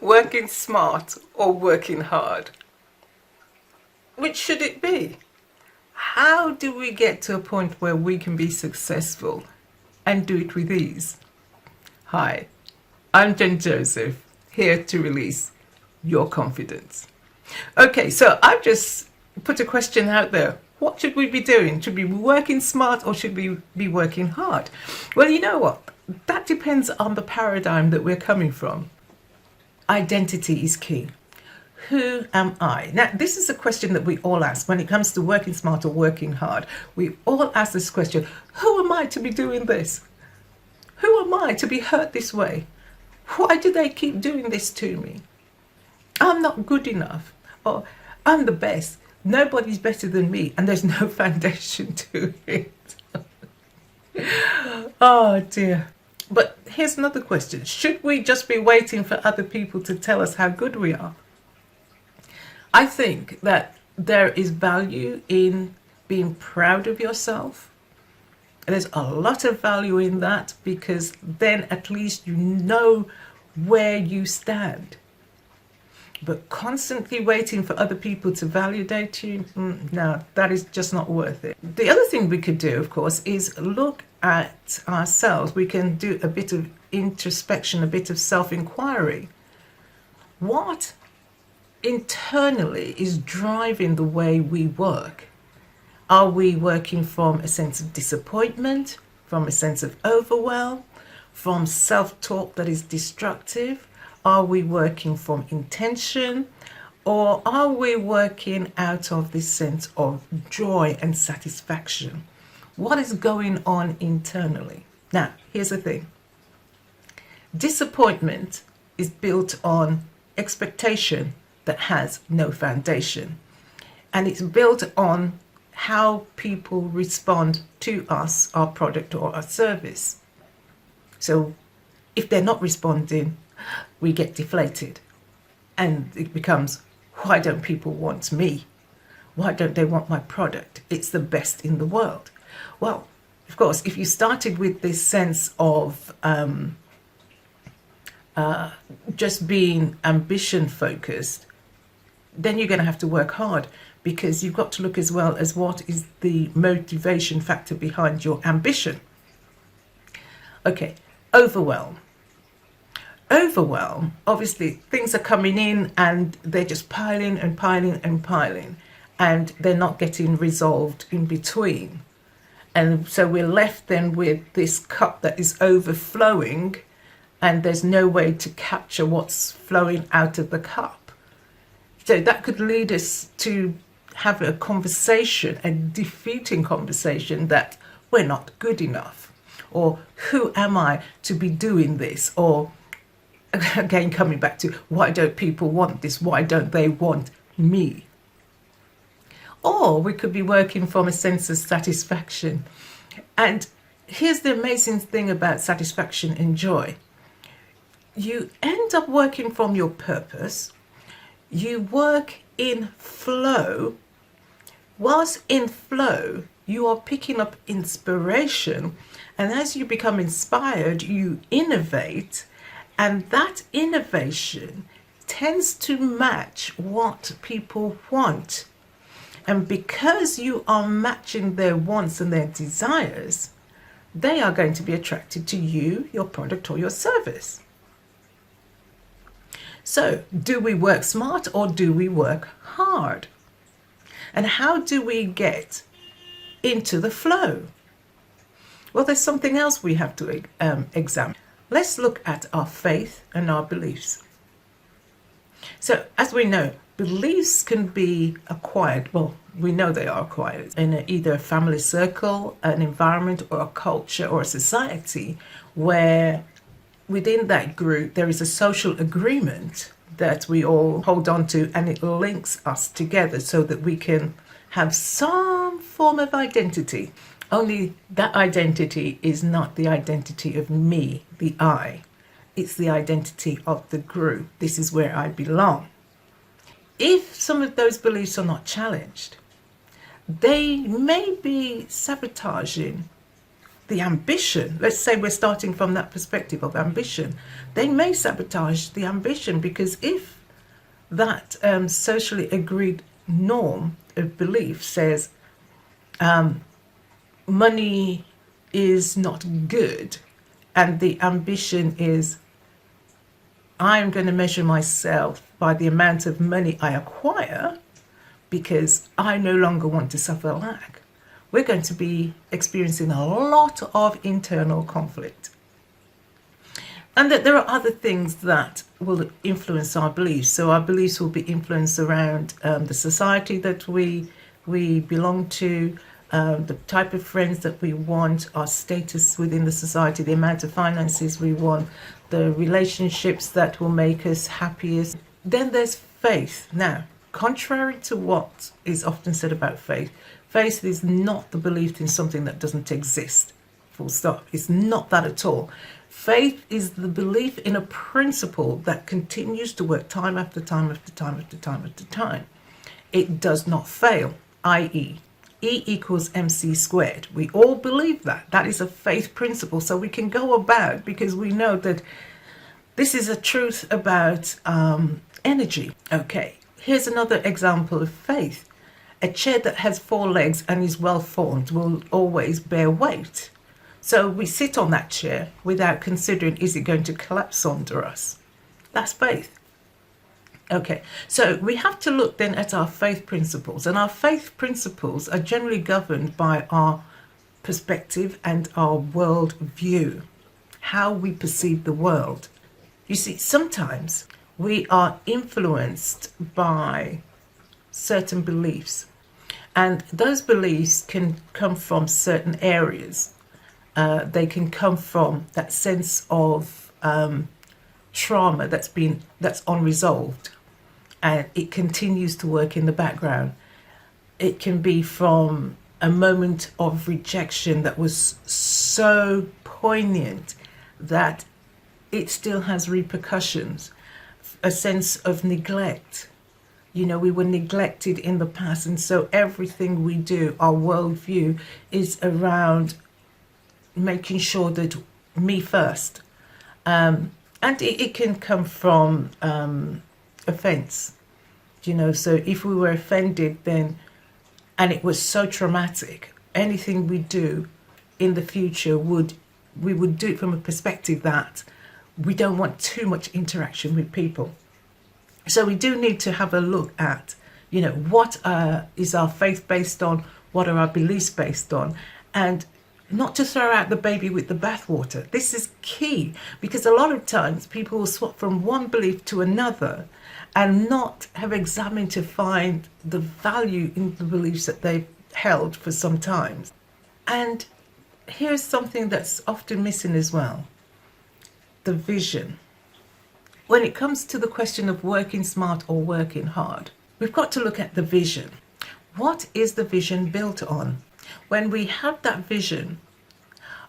Working smart or working hard? Which should it be? How do we get to a point where we can be successful and do it with ease? Hi, I'm Jen Joseph, here to release your confidence. Okay, so I've just put a question out there. What should we be doing? Should we be working smart or should we be working hard? Well, you know what? That depends on the paradigm that we're coming from. Identity is key. Who am I? Now, this is a question that we all ask when it comes to working smart or working hard. We all ask this question: who am I to be doing this? Who am I to be hurt this way? Why do they keep doing this to me? I'm not good enough. Or I'm the best. Nobody's better than me. And there's no foundation to it. Oh dear. But here's another question. Should we just be waiting for other people to tell us how good we are? I think that there is value in being proud of yourself. There's a lot of value in that, because then at least you know where you stand. But constantly waiting for other people to validate you, no, that is just not worth it. The other thing we could do, of course, is look at ourselves. We can do a bit of introspection, a bit of self-inquiry. What internally is driving the way we work? Are we working from a sense of disappointment, from a sense of overwhelm, from self-talk that is destructive? Are we working from intention, or are we working out of this sense of joy and satisfaction? What is going on internally? Now, here's the thing. Disappointment is built on expectation that has no foundation, and it's built on how people respond to us, our product or our service. So if they're not responding, we get deflated, and it becomes, why don't people want me? Why don't they want my product? It's the best in the world. Well, of course, if you started with this sense of just being ambition focused, then you're going to have to work hard, because you've got to look as well as what is the motivation factor behind your ambition. Okay, overwhelm. Overwhelm, obviously things are coming in and they're just piling and piling and piling, and they're not getting resolved in between. And so we're left then with this cup that is overflowing, and there's no way to capture what's flowing out of the cup. So that could lead us to have a conversation, a defeating conversation, that we're not good enough, or who am I to be doing this, or again coming back to, why don't people want this, why don't they want me? Or we could be working from a sense of satisfaction. And here's the amazing thing about satisfaction and joy. You end up working from your purpose. You work in flow. Whilst in flow, you are picking up inspiration. And as you become inspired, you innovate. And that innovation tends to match what people want. And because you are matching their wants and their desires, they are going to be attracted to you, your product, or your service. So, do we work smart or do we work hard? And how do we get into the flow? Well, there's something else we have to examine. Let's look at our faith and our beliefs. So, as we know, beliefs can be acquired. Well, we know they are acquired in either a family circle, an environment, or a culture or a society, where within that group there is a social agreement that we all hold on to, and it links us together so that we can have some form of identity. Only that identity is not the identity of me, the I. It's the identity of the group. This is where I belong. If some of those beliefs are not challenged, they may be sabotaging the ambition, let's say we're starting from that perspective of ambition, they may sabotage the ambition, because if that socially agreed norm of belief says money is not good, and the ambition is I'm going to measure myself by the amount of money I acquire because I no longer want to suffer lack, we're going to be experiencing a lot of internal conflict. And that there are other things that will influence our beliefs. So our beliefs will be influenced around the society that we belong to, the type of friends that we want, our status within the society, the amount of finances we want, the relationships that will make us happiest. Then there's faith. Now, contrary to what is often said about faith, faith is not the belief in something that doesn't exist. Full stop. It's not that at all. Faith is the belief in a principle that continues to work time after time after time after time after time. It does not fail, i.e., E equals MC squared. We all believe that. That is a faith principle. So we can go about, because we know that this is a truth about energy. Okay, here's another example of faith. A chair that has 4 legs and is well formed will always bear weight. So we sit on that chair without considering, is it going to collapse under us? That's faith. Okay, so we have to look then at our faith principles, and our faith principles are generally governed by our perspective and our world view, how we perceive the world. You see, sometimes we are influenced by certain beliefs, and those beliefs can come from certain areas. They can come from that sense of trauma that's unresolved, and it continues to work in the background. It can be from a moment of rejection that was so poignant that it still has repercussions. A sense of neglect. You know, we were neglected in the past, and so everything we do, our worldview, is around making sure that me first. And it can come from offense. You know, so if we were offended then, and it was so traumatic, anything we do in the future we would do it from a perspective that we don't want too much interaction with people. So we do need to have a look at, you know, what is our faith based on, what are our beliefs based on, and not to throw out the baby with the bathwater. This is key, because a lot of times people will swap from one belief to another and not have examined to find the value in the beliefs that they've held for some time. And here's something that's often missing as well: the vision. When it comes to the question of working smart or working hard, we've got to look at the vision. What is the vision built on? When we have that vision,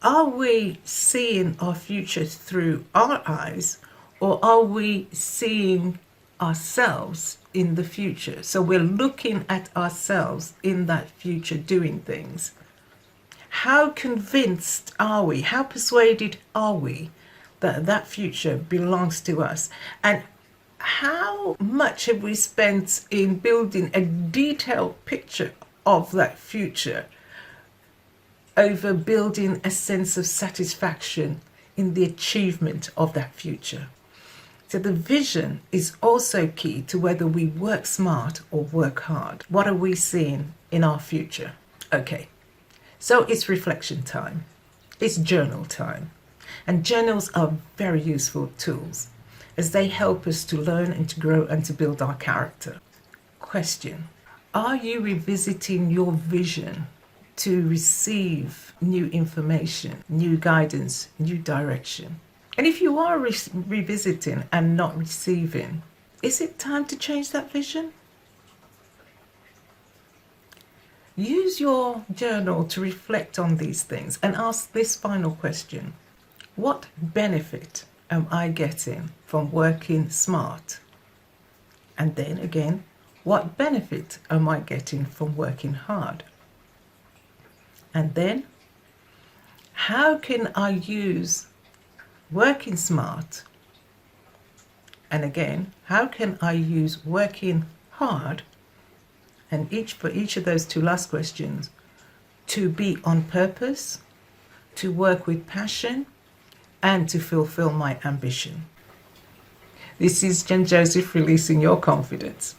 are we seeing our future through our eyes, or are we seeing ourselves in the future? So we're looking at ourselves in that future doing things. How convinced are we? How persuaded are we that that future belongs to us? And how much have we spent in building a detailed picture of that future over building a sense of satisfaction in the achievement of that future? So the vision is also key to whether we work smart or work hard. What are we seeing in our future? Okay, so it's reflection time. It's journal time. And journals are very useful tools as they help us to learn and to grow and to build our character. Question: are you revisiting your vision to receive new information, new guidance, new direction? And if you are revisiting and not receiving, is it time to change that vision? Use your journal to reflect on these things and ask this final question: what benefit am I getting from working smart? And then again, what benefit am I getting from working hard? And then, how can I use working smart? And again, how can I use working hard? And for each of those two last questions, to be on purpose, to work with passion, and to fulfill my ambition. This is Jen Joseph, releasing your confidence.